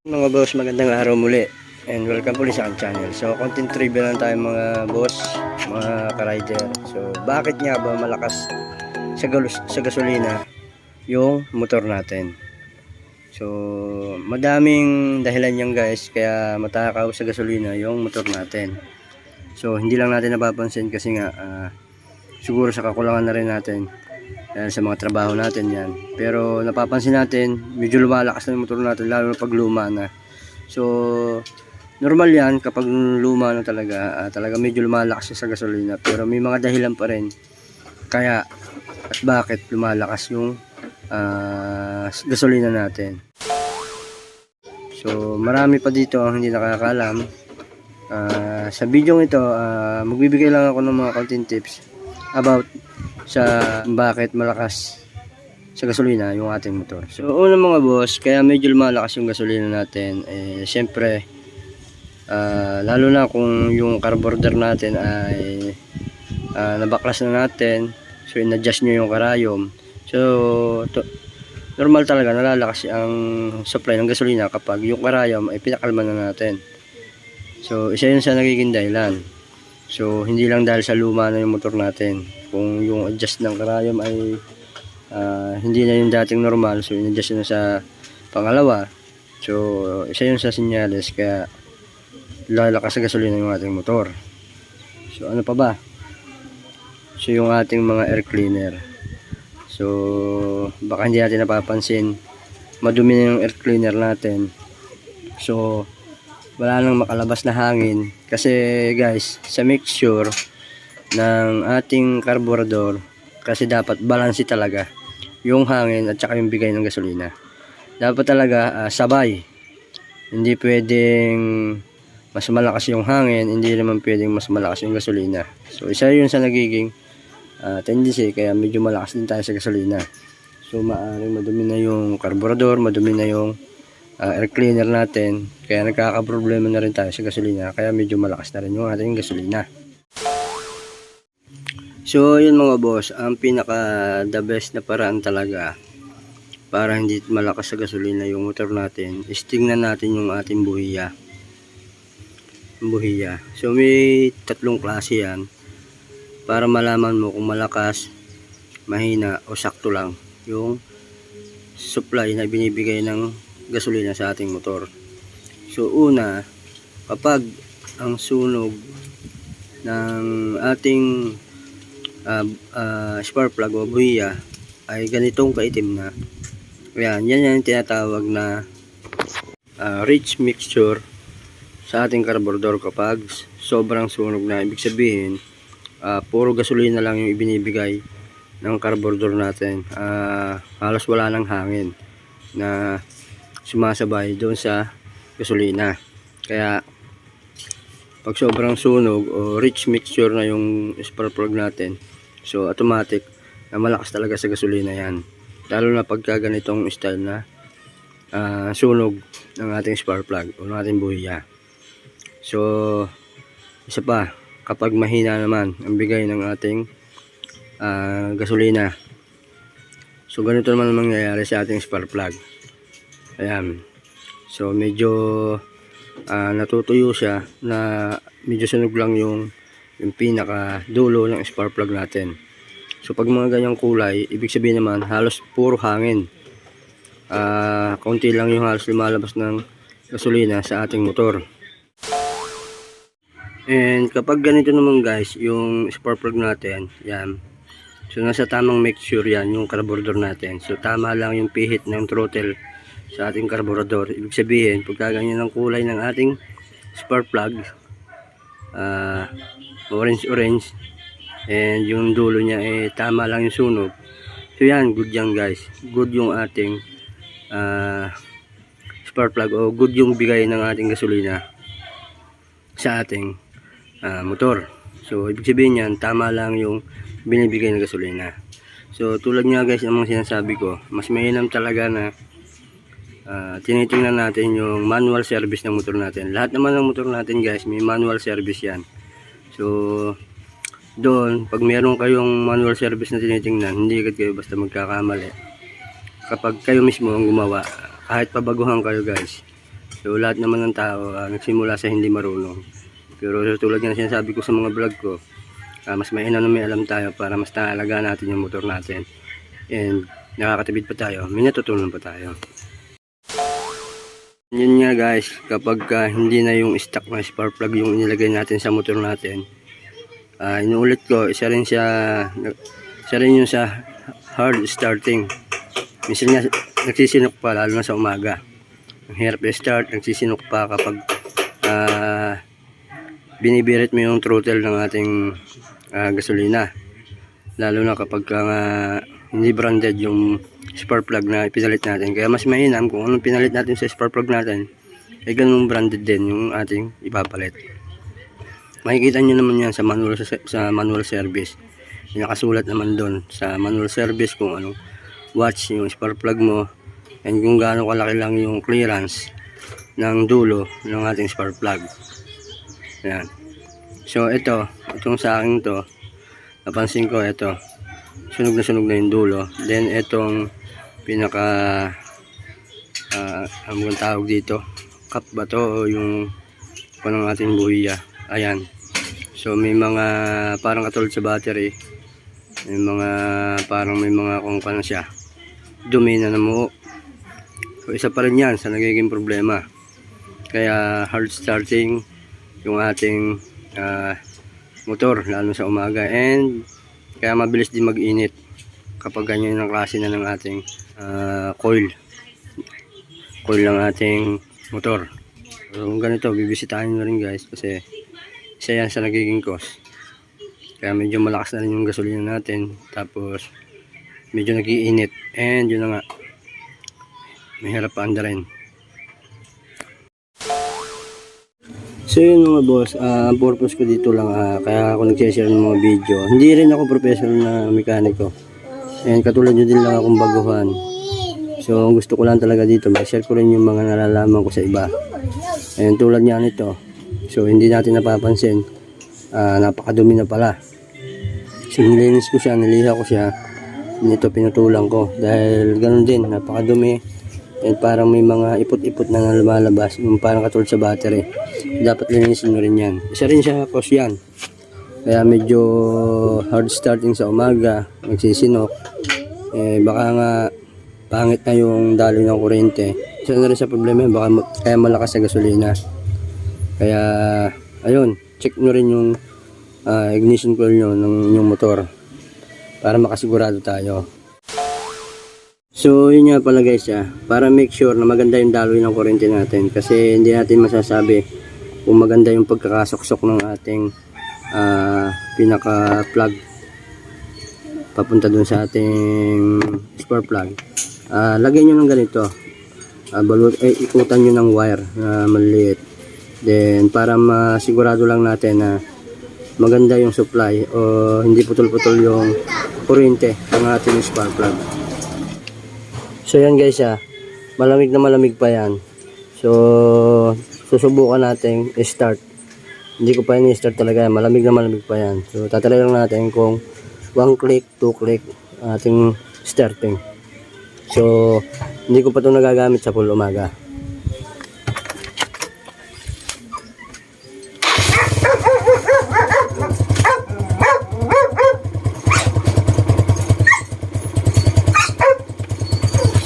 Mga boss, magandang araw muli and welcome ulit sa aking channel. So content trivia lang tayo mga boss, mga ka-rider. So bakit nga ba malakas sa gasolina yung motor natin? So madaming dahilan yan guys, kaya matakaw sa gasolina yung motor natin. So hindi lang natin napapansin kasi nga siguro sa kakulangan na rin natin dahil sa mga trabaho natin yan. Pero napapansin natin medyo lumalakas na yung motor natin, lalo na pag luma na. So normal yan kapag luma na talaga, talaga medyo lumalakas siya sa gasolina. Pero may mga dahilan pa rin kaya at bakit lumalakas yung gasolina natin. So marami pa dito ang hindi nakakaalam. Sa video ito magbibigay lang ako ng mga content tips about sa bakit malakas sa gasolina yung ating motor. So una mga boss, kaya medyo lumalakas yung gasolina natin, syempre lalo na kung yung carburetor natin ay nabaklas na natin, so in-adjust nyo yung karayom. So normal talaga nalalakas ang supply ng gasolina kapag yung karayom ay pinakalma na natin. So isa yun sa nagiging dahilan. So hindi lang dahil sa luma na yung motor natin, kung yung adjust ng karayom ay hindi na yung dating normal, so in-adjust na sa pangalawa, so isa yun sa senyales kaya lalakas sa gasolina yung ating motor. So ano pa ba? So yung ating mga air cleaner, so baka hindi natin napapansin, madumi na yung air cleaner natin. So wala nang makalabas na hangin kasi guys, sa mixture ng ating carburetor, kasi dapat balanse talaga yung hangin at saka yung bigay ng gasolina. Dapat talaga sabay, hindi pwedeng mas malakas yung hangin, hindi naman pwedeng mas malakas yung gasolina. So isa yun sa nagiging tendency kaya medyo malakas din tayo sa gasolina. So maaaring madumi na yung carburetor, madumi na yung air cleaner natin, kaya nagkakaproblema na rin tayo sa gasolina, kaya medyo malakas na rin yung ating gasolina. So yun mga boss, ang pinaka the best na paraan talaga para hindi malakas sa gasolina yung motor natin is tingnan natin yung ating buhiya. So may tatlong klase yan para malaman mo kung malakas, mahina o sakto lang yung supply na binibigay ng gasolina sa ating motor. So una, kapag ang sunog ng ating spark plug o buhiya ay ganitong kaitim na, yan yung tinatawag na rich mixture sa ating carburetor. Kapag sobrang sunog na, ibig sabihin puro gasolina lang yung ibinibigay ng carburetor natin, halos wala nang hangin na sumasabay doon sa gasolina. Kaya pag sobrang sunog o rich mixture na yung spark plug natin, so automatic na malakas talaga sa gasolina yan, lalo na pagka ganitong style na sunog ng ating spark plug o ng ating buhiya. So isa pa, kapag mahina naman ang bigay ng ating gasolina, so ganito naman ang mangyayari sa ating spark plug. Ayan, so medyo natutuyo siya, na medyo sunog lang yung pinaka dulo ng spark plug natin. So pag mga ganyang kulay, ibig sabihin naman halos puro hangin, kaunti lang yung halos lumalabas ng gasolina sa ating motor. And kapag ganito naman guys yung spark plug natin, yan, so nasa tamang mixture yan yung carburetor natin, so tama lang yung pihit ng throttle sa ating carburetor. Ibig sabihin pagka ganyan ang kulay ng ating spark plug, orange and yung dulo niya tama lang yung sunog, so yan, good yan guys, good yung ating spark plug o good yung bigay ng ating gasolina sa ating motor. So ibig sabihin yan, tama lang yung binibigay ng gasolina. So tulad nga guys ng mga sinasabi ko, mas mainam talaga na tinitingnan natin yung manual service ng motor natin. Lahat naman ng motor natin guys may manual service yan. So doon, pag meron kayong manual service na tinitingnan, hindi agad kayo basta magkakamali. Kapag kayo mismo ang gumawa, kahit pabaguhan kayo guys, So lahat naman ng tao nagsimula sa hindi marunong. Pero tulad nga sinasabi ko sa mga vlog ko, mas mainam na may alam tayo para mas naalagaan natin yung motor natin. And nakakatipid pa tayo, may natutunan pa tayo. Yun nga guys, kapag hindi na yung stock na spark plug yung inilagay natin sa motor natin, inuulit ko, isa rin yung sa hard starting. Minsan nga nagsisinok pa lalo na sa umaga. Ang hirap i-start, nagsisinok pa kapag binibirit mo yung throttle ng ating gasolina. Lalo na kapag hindi branded yung spark plug na ipinalit natin. Kaya mas mainam kung anong pinalit natin sa spark plug natin, ay ganun branded din yung ating ipapalit. Makikita nyo naman yan sa manual service. Nakasulat naman doon sa manual service kung anong watch yung spark plug mo and kung gaano kalaki lang yung clearance ng dulo ng ating spark plug. Ayan. So itong sa akin to, napansin ko ito, sunog na yung dulo. Then itong pinaka ang tawag dito, cap ba to o yung panang ating buhiya. Ayan. So may mga parang katulad sa battery, may mga kung paano siya, dumi na namuo. So isa pa rin yan sa nagiging problema. Kaya hard starting yung ating motor lalo sa umaga, and kaya mabilis din mag-init kapag ganyan ang klase na ng ating coil ng ating motor. So kung ganito, bibisitahin na rin guys, kasi isa yan sa nagiging cause. Kaya medyo malakas na rin yung gasolina natin, tapos medyo nag-iinit, and yun na nga, mahirap pa anda rin. So yun mga boss, ang purpose ko dito lang, kaya ako nag-share ng mga video. Hindi rin ako professional na mekaniko, and katulad nyo din lang akong baguhan. So gusto ko lang talaga dito, mag-share ko rin yung mga nalalaman ko sa iba. And tulad nga nito, so hindi natin napapansin, napakadumi na pala. So nilinis ko siya, niliha ko siya, nito pinutulang ko dahil ganun din, napakadumi. And parang may mga ipot-ipot na lumalabas, yung parang katulad sa battery. Dapat linisin mo rin yan. Isa rin siya cause yan. Kaya medyo hard starting sa umaga, nagsisinok. Baka nga pangit na yung daloy ng kuryente. Isa na rin sa problema, baka kaya malakas sa gasolina. Kaya ayun, check nyo rin yung ignition coil nyo ng inyong motor para makasigurado tayo. So yun nga pala guys, para make sure na maganda yung daloy ng kuryente natin, kasi hindi natin masasabi kung maganda yung pagkakasoksok ng ating pinaka plug papunta dun sa ating spark plug. Lagyan nyo ng ganito, ikutan nyo ng wire na maliit, then para masigurado lang natin na maganda yung supply o hindi putol-putol yung kuryente ng ating spark plug. So yan guys, malamig na malamig pa yan. So susubukan natin i-start. Hindi ko pa yan i-start talaga, malamig na malamig pa yan. So tatry lang natin kung 1 click, 2 click ating starting. So hindi ko pa ito nagagamit sa full umaga.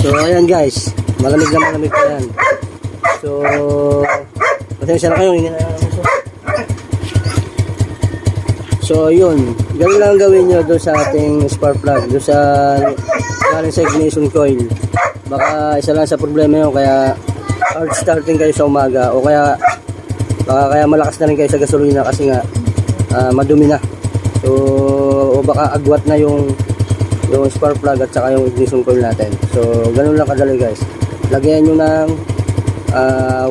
So ayan guys, malamig na malamig pa yan. So pasensya na kayo, so yun, ganun lang gawin nyo doon sa ating spark plug, doon sa ignition coil. Baka isa lang sa problema yun, kaya hard starting kayo sa umaga, o kaya baka kaya malakas na rin kayo sa gasolina kasi nga madumi na. So o baka agwat na yung spark plug at saka yung ignition coil natin. So ganun lang kadali guys, lagyan nyo ng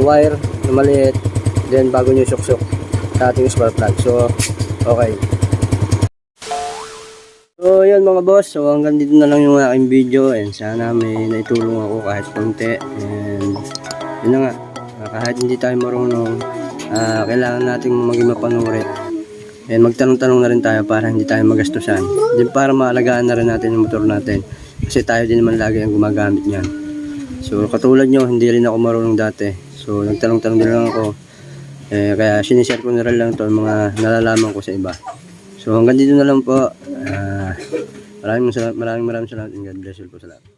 wire na maliit, then bago nyo suksok sa ating spark plug. So okay, so yun mga boss, so hanggang dito na lang yung aking video, and sana may naitulong ako kahit konti. And yun na nga, kahit hindi tayo marunong, kailangan natin maging mapanuri. And magtanong-tanong na rin tayo para hindi tayo magastusan. Din para maalagaan na rin natin yung motor natin. Kasi tayo din naman lagi ang gumagamit niyan. So katulad nyo, hindi rin ako marunong dati. So nagtanong-tanong din lang ako. Kaya sinishare ko na rin lang to mga nalalaman ko sa iba. So hanggang dito na lang po. Maraming salamat and God bless you po sa lahat.